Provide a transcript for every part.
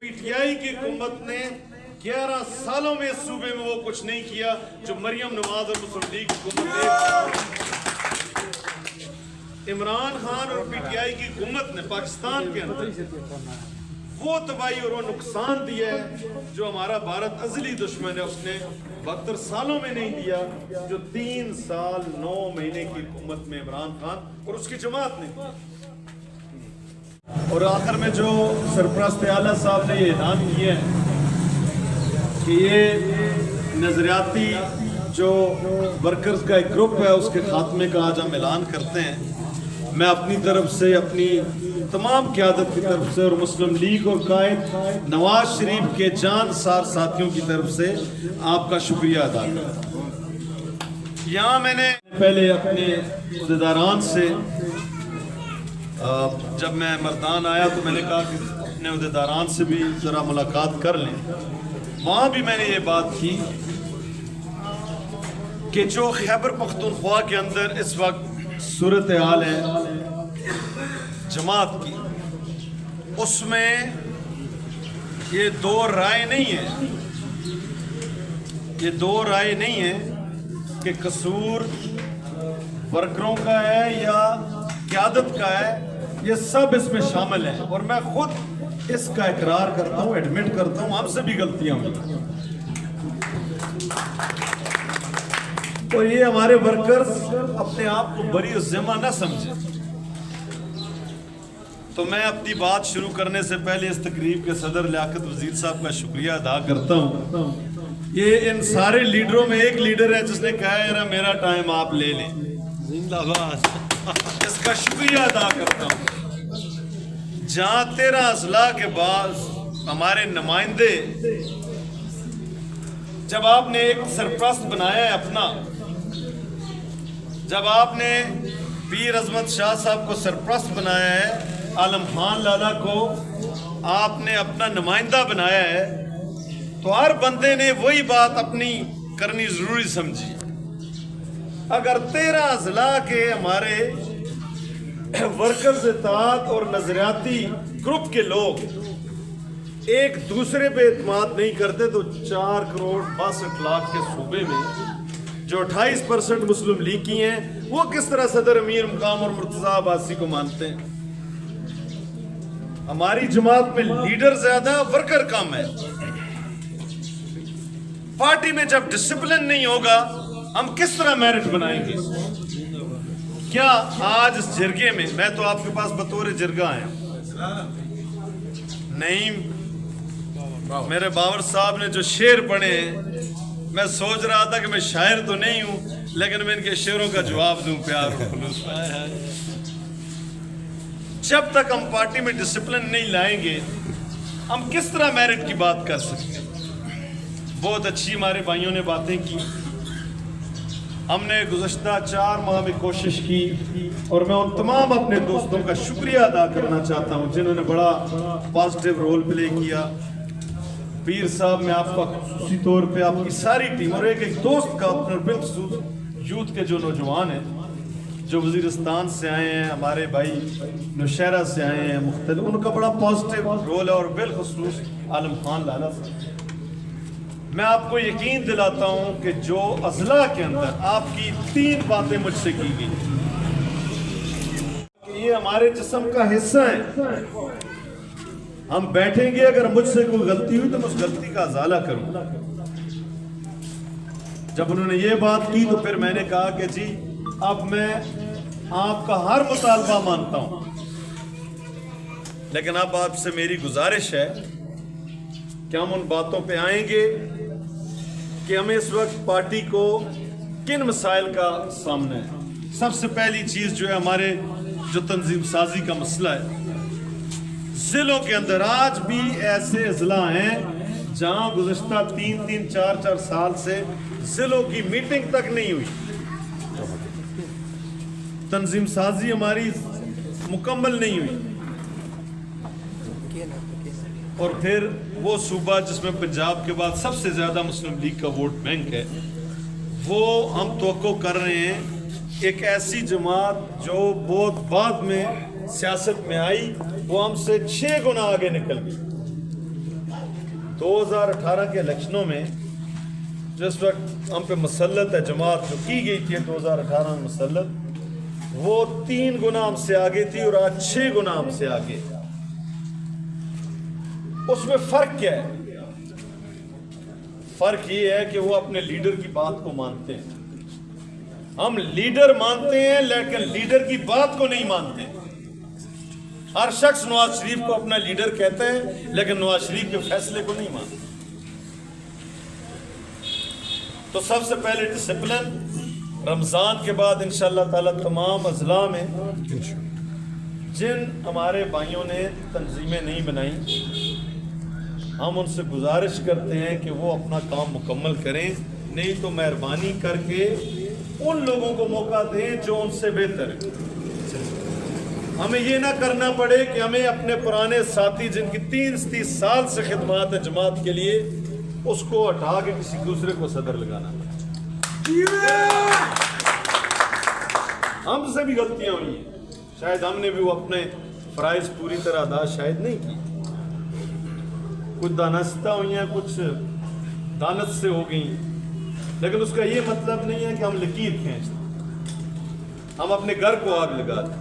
P T I کی حکومت نے 11 سالوں میں اس صوبے میں وہ کچھ نہیں کیا جو مریم نواز اور مسلم لیگ کی حکومت نے عمران خان اور پی ٹی آئی کی حکومت نے پاکستان کے اندر وہ تباہی اور وہ نقصان دیا ہے جو ہمارا بھارت ازلی دشمن ہے، اس نے 72 سالوں میں نہیں دیا جو 3 سال 9 مہینے کی حکومت میں عمران خان اور اس کی جماعت نے. اور آخر میں جو سرپرست اعلیٰ صاحب نے یہ اعلان کیا ہے کہ یہ نظریاتی جو ورکرز کا ایک گروپ ہے اس کے خاتمے کا آج ہم اعلان کرتے ہیں، میں اپنی طرف سے، اپنی تمام قیادت کی طرف سے اور مسلم لیگ اور قائد نواز شریف کے جان سار ساتھیوں کی طرف سے آپ کا شکریہ ادا کرتا ہوں. یہاں میں نے پہلے اپنے عہدیداران سے جب میں مردان آیا تو میں نے کہا کہ اپنے عہدیداران سے بھی ذرا ملاقات کر لیں. وہاں بھی میں نے یہ بات کی کہ جو خیبر پختونخوا کے اندر اس وقت صورتحال ہے جماعت کی، اس میں یہ دو رائے نہیں ہے کہ قصور ورکروں کا ہے یا قیادت کا ہے، یہ سب اس میں شامل ہیں اور میں خود اس کا اقرار کرتا ہوں، ایڈمٹ کرتا ہوں، ہم سے بھی غلطیاں ہوئی. اور یہ ہمارے ورکرز اپنے آپ کو بری الذمہ نہ سمجھیں. تو میں اپنی بات شروع کرنے سے پہلے اس تقریب کے صدر لیاقت وزیر صاحب کا شکریہ ادا کرتا ہوں. یہ ان سارے لیڈروں میں ایک لیڈر ہے جس نے کہا ہے میرا ٹائم آپ لے لیں، اس کا شکریہ ادا کرتا ہوں. جہاں 13 اضلاع کے بعد ہمارے نمائندے، جب آپ نے ایک سرپرست بنایا ہے اپنا، جب آپ نے پیر عظمت شاہ صاحب کو سرپرست بنایا ہے، عالم خان لالا کو آپ نے اپنا نمائندہ بنایا ہے، تو ہر بندے نے وہی بات اپنی کرنی ضروری سمجھی. اگر 13 اضلاع کے ہمارے ورکرز اتحاد اور نظریاتی گروپ کے لوگ ایک دوسرے پہ اعتماد نہیں کرتے تو 4 کروڑ 62 لاکھ کے صوبے میں جو 28% مسلم لیگ کی ہیں وہ کس طرح صدر امیر مقام اور مرتضیٰ عباسی کو مانتے ہیں؟ ہماری جماعت میں لیڈر زیادہ، ورکر کم ہے. پارٹی میں جب ڈسپلن نہیں ہوگا ہم کس طرح میرٹ بنائیں گے؟ کیا آج اس جرگے میں، میں تو آپ کے پاس بطور جرگہ آیا ہوں، نہیں میرے باور صاحب نے جو شعر پڑھے ہیں، میں سوچ رہا تھا کہ میں شاعر تو نہیں ہوں لیکن میں ان کے شعروں کا جواب دوں پیار اور خلوص. جب تک ہم پارٹی میں ڈسپلن نہیں لائیں گے ہم کس طرح میرٹ کی بات کر سکتے ہیں؟ بہت اچھی ہمارے بھائیوں نے باتیں کی. ہم نے گزشتہ 4 ماہ میں کوشش کی اور میں ان تمام اپنے دوستوں کا شکریہ ادا کرنا چاہتا ہوں جنہوں نے بڑا پازیٹیو رول پلے کیا. پیر صاحب، میں آپ کا خصوصی طور پہ آپ کی ساری ٹیم اور ایک دوست کا اپنا بالخصوص یوتھ کے جو نوجوان ہیں جو وزیرستان سے آئے ہیں، ہمارے بھائی نوشہرہ سے آئے ہیں، مختلف، ان کا بڑا پازیٹیو رول ہے اور بالخصوص عالم خان لالا صاحب. میں آپ کو یقین دلاتا ہوں کہ جو اضلاع کے اندر آپ کی 3 باتیں مجھ سے کی گئی کہ یہ ہمارے جسم کا حصہ ہے، ہم بیٹھیں گے، اگر مجھ سے کوئی غلطی ہوئی تو میں اس غلطی کا ازالہ کروں. جب انہوں نے یہ بات کی تو پھر میں نے کہا کہ جی اب میں آپ کا ہر مطالبہ مانتا ہوں، لیکن اب آپ سے میری گزارش ہے کہ ہم ان باتوں پہ آئیں گے کہ ہمیں اس وقت پارٹی کو کن مسائل کا سامنا ہے. سب سے پہلی چیز جو ہے ہمارے جو تنظیم سازی کا مسئلہ ہے. ضلعوں کے اندر آج بھی ایسے اضلاع ہیں جہاں گزشتہ 3-4 سال سے ضلعوں کی میٹنگ تک نہیں ہوئی. تنظیم سازی ہماری مکمل نہیں ہوئی. اور پھر وہ صوبہ جس میں پنجاب کے بعد سب سے زیادہ مسلم لیگ کا ووٹ بینک ہے، وہ ہم توقع کر رہے ہیں ایک ایسی جماعت جو بہت بعد میں سیاست میں آئی، وہ ہم سے 6 گنا آگے نکل گئی. 2018 के इलेक्शनों में जिस वक्त हम पे मुसल्लत है जमात जो की गई थी 2018 में मुसल्लत, वो 3 गुना हमसे आगे थी और आज 6 गुना हमसे आगे। उसमें फर्क क्या है? फर्क ये है कि वो अपने लीडर की बात को मानते हैं। हम लीडर मानते हैं लेकिन लीडर की बात को नहीं मानते। हर शख्स नवाज शरीफ को अपना लीडर कहता है लेकिन नवाज शरीफ के फैसले को नहीं मानता। तो सबसे पहले डिसिप्लिन, रमजान के बाद इंशाअल्लाह ताला तमाम अजला में जिन हमारे भाइयों ने तंजीमें नहीं बनाई, हम उनसे गुजारिश करते हैं कि वो अपना काम मुकम्मल करें, नहीं तो मेहरबानी करके उन लोगों को मौका दें जो उनसे बेहतर है। हमें ये ना करना पड़े कि हमें अपने पुराने साथी जिनकी 30 साल से खिदमत है जमात के लिए, उसको हटा के किसी दूसरे को सदर लगाना पड़े। हमसे भी गलतियां हुई हैं, शायद हमने भी वो अपने फराइज पूरी तरह अदा शायद नहीं की, कुछ दानस्ता हुई हैं, कुछ दानत से हो गई, लेकिन उसका ये मतलब नहीं है कि हम लकीर खींचते, हम अपने घर को आग लगा दें।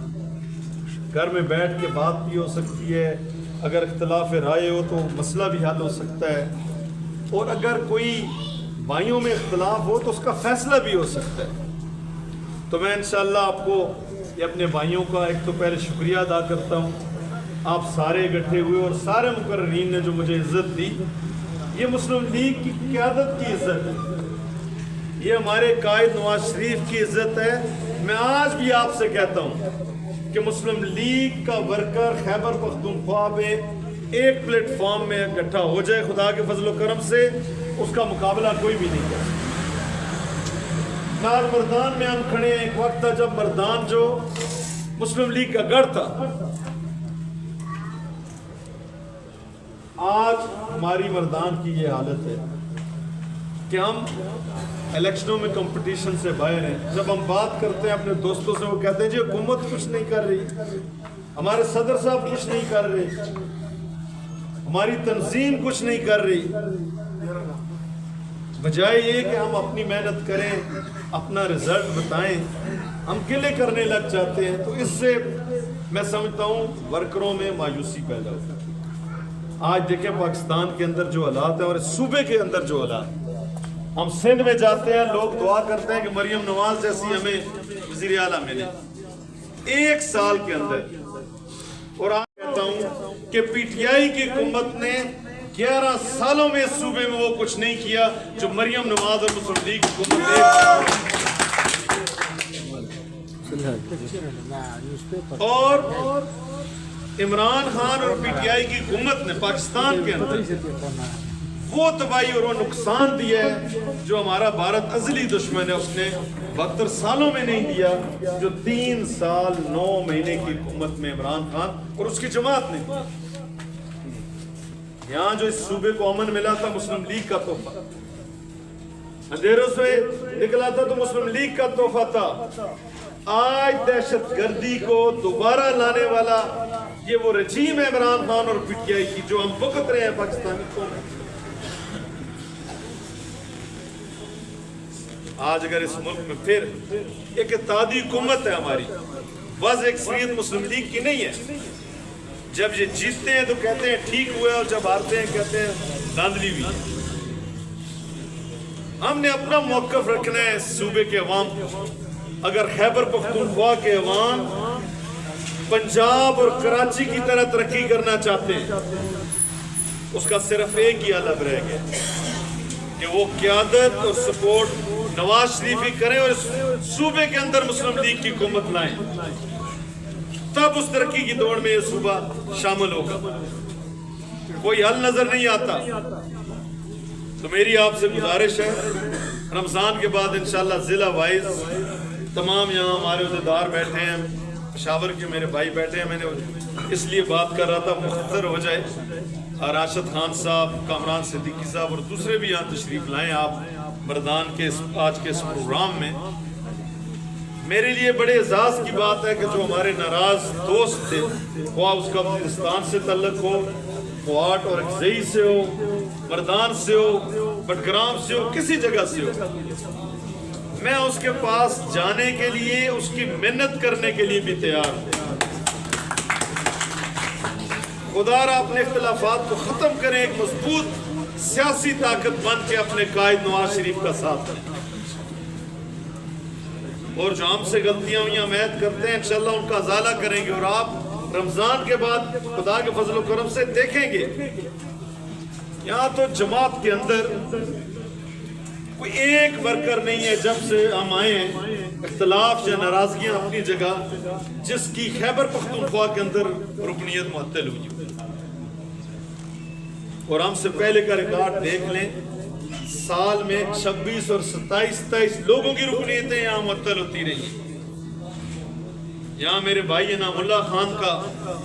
घर में बैठ के बात भी हो सकती है, अगर इख्तिलाफ राय हो तो मसला भी हल हो सकता है, और अगर कोई भाइयों में इख्तिलाफ हो तो उसका फैसला भी हो सकता है। तो मैं इंशाअल्लाह आपको ये अपने भाइयों का एक तो पहले शुक्रिया अदा करता हूँ, आप सारे इकट्ठे हुए और सारे मुकर्रीन ने जो मुझे इज़्ज़त दी। ये मुस्लिम लीग की क़यादत की इज़्ज़त है, ये हमारे कायद नवाज शरीफ की इज़्ज़त है। मैं आज भी आपसे कहता हूँ कि मुस्लिम लीग का वर्कर खैबर पख्तूनख्वा में एक प्लेटफॉर्म में इकट्ठा हो जाए, खुदा के फजल व करम से उसका मुकाबला कोई भी नहीं कर सकता। आज मर्दान में हम खड़े हैं, एक वक्त था जब मर्दान जो मुस्लिम लीग का गढ़ था, आज हमारी मर्दान की ये हालत है कि हम इलेक्शनों में कंपटीशन से बाहर हैं। जब हम बात करते हैं अपने दोस्तों से, वो कहते हैं जी हुकूमत कुछ नहीं कर रही, हमारे सदर साहब कुछ नहीं कर रहे, हमारी तंजीम कुछ नहीं कर रही। बजाय ये कि हम अपनी मेहनत करें, अपना रिजल्ट बताएं, हम गिले करने लग जाते हैं। तो इससे मैं समझता हूँ वर्करों में मायूसी पैदा होती है। आज देखें पाकिस्तान के अंदर जो हालात है और इस सूबे के अंदर जो हालात, हम सिंध में जाते हैं, लोग दुआ करते हैं कि मरियम नवाज जैसी हमें वज़ीर आला मिले 1 साल के अंदर। और आज कहता हूँ कि पीटीआई की हुकूमत ने 11 सालों में इस सूबे में वो कुछ नहीं किया जो मरियम नवाज और मुस्लिम लीग की हुकूमत ने। और इमरान खान और पीटीआई की हुकूमत ने पाकिस्तान के अंदर वो तबाही और वो नुकसान दिया है जो हमारा भारत अज़ली दुश्मन है, उसने 72 सालों में नहीं दिया, जो 3 साल 9 महीने की हुकूमत में इमरान खान और उसकी जमात ने दिया। यहाँ जो इस सूबे को अमन मिला था मुस्लिम लीग का तोहफा, अंधेरों से निकला था तो मुस्लिम लीग का तोहफा था। आज दहशत गर्दी को दोबारा लाने वाला ये वो रजीम है इमरान खान और पीटीआई की, जो हम भुगत रहे हैं पाकिस्तानी कौम। आज अगर इस मुल्क में फिर एक इत्तेहादी हुकूमत है हमारी, बस एक शरीयत मुस्लिम लीग की नहीं है। जब ये जीतते हैं तो कहते हैं ठीक हुआ, और जब हारते हैं कहते हैं धांधली हुई। हमने अपना मौक़िफ़ रखना है सूबे के अवाम को। अगर खैबर पख्तूनख्वा के अवाम पंजाब और कराची की तरह तरक्की करना चाहते हैं, उसका सिर्फ एक ही हल रह गया कि वो क़यादत और सपोर्ट नवाज शरीफ ही करें और सूबे के अंदर मुस्लिम लीग की हुकूमत लाएं, तब उस तरक्की की दौड़ में ये सूबा शामिल होगा। कोई हल नजर नहीं आता। तो मेरी आपसे गुजारिश है, रमजान के बाद इंशाल्लाह जिला वाइज तमाम यहाँ हमारे उहदेदार बैठे हैं, पेशावर के मेरे भाई बैठे हैं। मैंने इसलिए बात कर रहा था मुख्तर हो जाए, राशिद खान साहब, कामरान सिद्दीकी साहब और दूसरे भी यहाँ तशरीफ लाएं आप मर्दान के आज के इस प्रोग्राम में। मेरे लिए बड़े एजाज़ की बात है कि जो हमारे नाराज़ दोस्त थे, वो उसका वज़ीरिस्तान से तल्लुक़ हो, क्वाट और अक्सई से हो, मर्दान से हो, बटग्राम से हो, किसी जगह से हो, मैं उसके पास जाने के लिए, उसकी मेहनत करने के लिए भी तैयार हूँ। खुदारा अपने इख्तिलाफात को ख़त्म करें, एक मजबूत सियासी ताकत बन के अपने कायद नवाज शरीफ का साथ दें। और जो हमसे गलतियां हुई हम ऐद करते हैं, इंशाल्लाह उनका अज़ाला करेंगे। और आप रमज़ान के बाद खुदा के फजल करम से देखेंगे, यहाँ तो जमात के अंदर कोई एक वर्कर नहीं है जब से हम आए हैं, इख्तलाफ या नाराजगियां अपनी जगह, जिसकी खैबर पख्तूनख्वा के अंदर रुकनीयत मुअत्तल हुई। और हमसे पहले का रिकॉर्ड देख लें, साल में 26 और 27 लोगों की रुकनीयतें यहाँ मुअत्तल होती रही। यहाँ मेरे भाई इनामुल्लाह खान का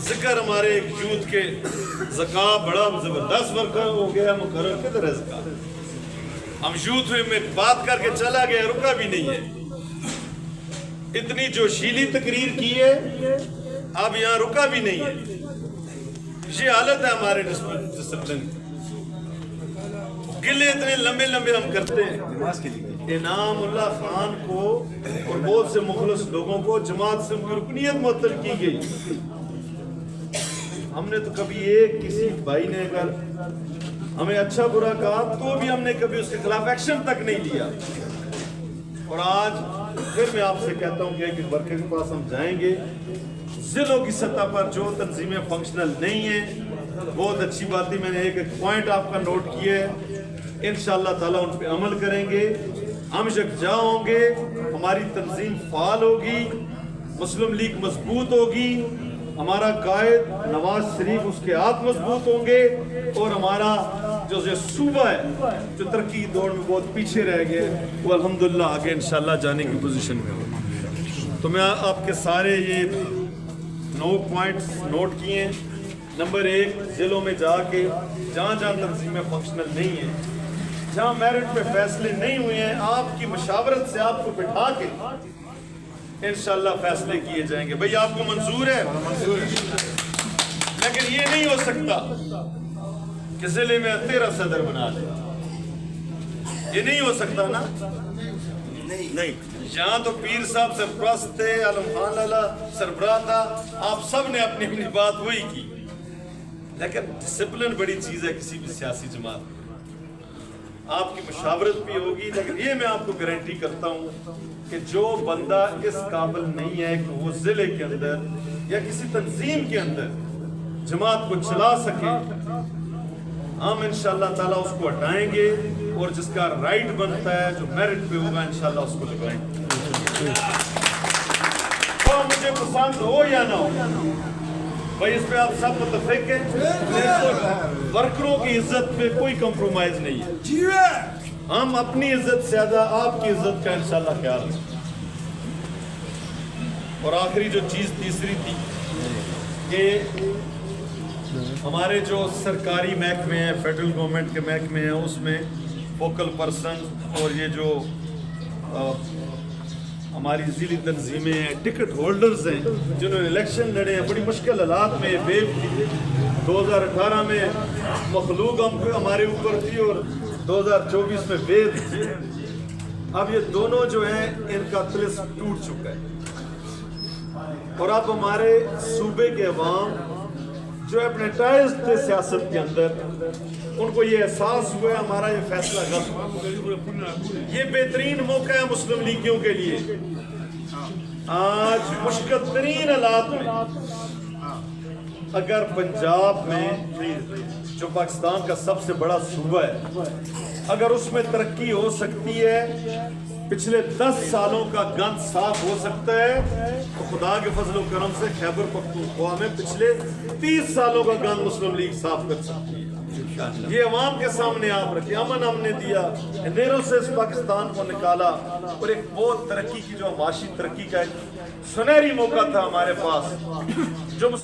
जिक्र, हमारे एक यूथ के ज़का बड़ा जबरदस्त वर्कर हो गया, मुकर्रर किधर है ज़का? हम यूथ में बात करके चला गया, रुका भी नहीं है। इतनी जोशीली तकरीर की है, अब यहाँ रुका भी नहीं है। ये हालत है हमारे डिसिप्लिन। गिले इतने लंबे लंबे हम करते हैं। इनामुल्लाह खान को और बहुत से मुखलस लोगों को जमात से उनकी रुकनीयत मुअत्तल की गई। हमने तो कभी एक किसी भाई ने अगर हमें अच्छा बुरा कहा तो भी हमने कभी उसके खिलाफ एक्शन तक नहीं लिया। और आज फिर मैं आपसे कहता हूँ कि एक वर्कर के पास हम जाएंगे, जिलों की सतह पर जो तंजीमें फंक्शनल नहीं है, बहुत अच्छी बात है। मैंने एक पॉइंट आपका नोट किया है, इंशाअल्लाह ताला उन पे अमल करेंगे। हम यकजा होंगे, हमारी तंजीम फाल होगी, मुस्लिम लीग मजबूत होगी, हमारा कायद नवाज शरीफ उसके हाथ मजबूत होंगे, और हमारा जो सूबा है जो तरक्की की दौड़ में बहुत पीछे रह गया, वो अल्हम्दुलिल्लाह आगे इंशाअल्लाह जाने की पोजीशन में हो। तो मैं आपके सारे ये 9 पॉइंट्स नोट किए हैं। नंबर 1, जिलों में जाके जहाँ जहाँ तंजीमें फंक्शनल नहीं है, जहाँ मेरिट पे फैसले नहीं हुए हैं, आपकी मशावरत से आपको बिठा के इंशाअल्लाह फैसले किए जाएंगे। भाई आपको मंजूर है? मंजूर है। लेकिन ये नहीं हो सकता कि जिले में 13 सदर बना दे, ये नहीं हो सकता ना। नहीं, यहाँ तो पीर साहब सरप्रस्त थे, आलम खान लाला सरबराह था, आप सब ने अपनी अपनी बात वही की। लेकिन डिसिप्लिन बड़ी चीज है किसी भी सियासी जमात में। आपकी मशावरत भी होगी, लेकिन ये मैं आपको गारंटी करता हूँ कि जो बंदा इस काबिल नहीं है कि वो जिले के अंदर या किसी तंजीम के अंदर जमात को चला सके, हम इंशाअल्लाह ताला उसको हटाएंगे, और जिसका राइट बनता है, जो मेरिट पे होगा, इंशाअल्लाह उसको लगाएंगे। तो मुझे पसंद हो या ना हो, भाई इस पे आप सब मुतफिक हैं। वर्करों की इज्जत पे कोई कंप्रोमाइज नहीं है। हम अपनी इज्जत से ज्यादा आपकी इज्जत का इंशाअल्लाह ख्याल रखें। और आखिरी जो चीज तीसरी थी कि हमारे जो सरकारी महकमे हैं, फेडरल गवर्नमेंट के महकमे हैं, उसमें फोकल पर्सन और ये जो हमारी जिली तंजीमें हैं, टिकट होल्डर्स हैं, जिन्होंने इलेक्शन लड़े हैं, बड़ी मुश्किल हालात में वेव थी। 2018 में मखलूक हमारे ऊपर थी और 2024 में वेव थी। अब ये दोनों जो हैं, इनका तिलिस्म टूट चुका है। और अब हमारे सूबे के अवाम जो एपनेटाइज्ड थे सियासत के अंदर, उनको ये एहसास हुआ है हमारा ये फैसला गलत। ये बेहतरीन मौका है मुस्लिम लीगियों के लिए। आज मुश्किल तरीन हालात में अगर पंजाब में, जो पाकिस्तान का सबसे बड़ा सूबा है, अगर उसमें तरक्की हो सकती है, पिछले 10 सालों का गंद साफ हो सकता है, तो खुदा के फजल और करम से खैबर पख्तूनख्वा में पिछले 30 सालों का गंद मुस्लिम लीग साफ कर सकती है। ये अवाम के सामने आप रखे। अमन हमने दिया, अंधेरों से इस पाकिस्तान को निकाला, और एक बहुत तरक्की की, जो माशी तरक्की का एक सुनहरी मौका था हमारे पास,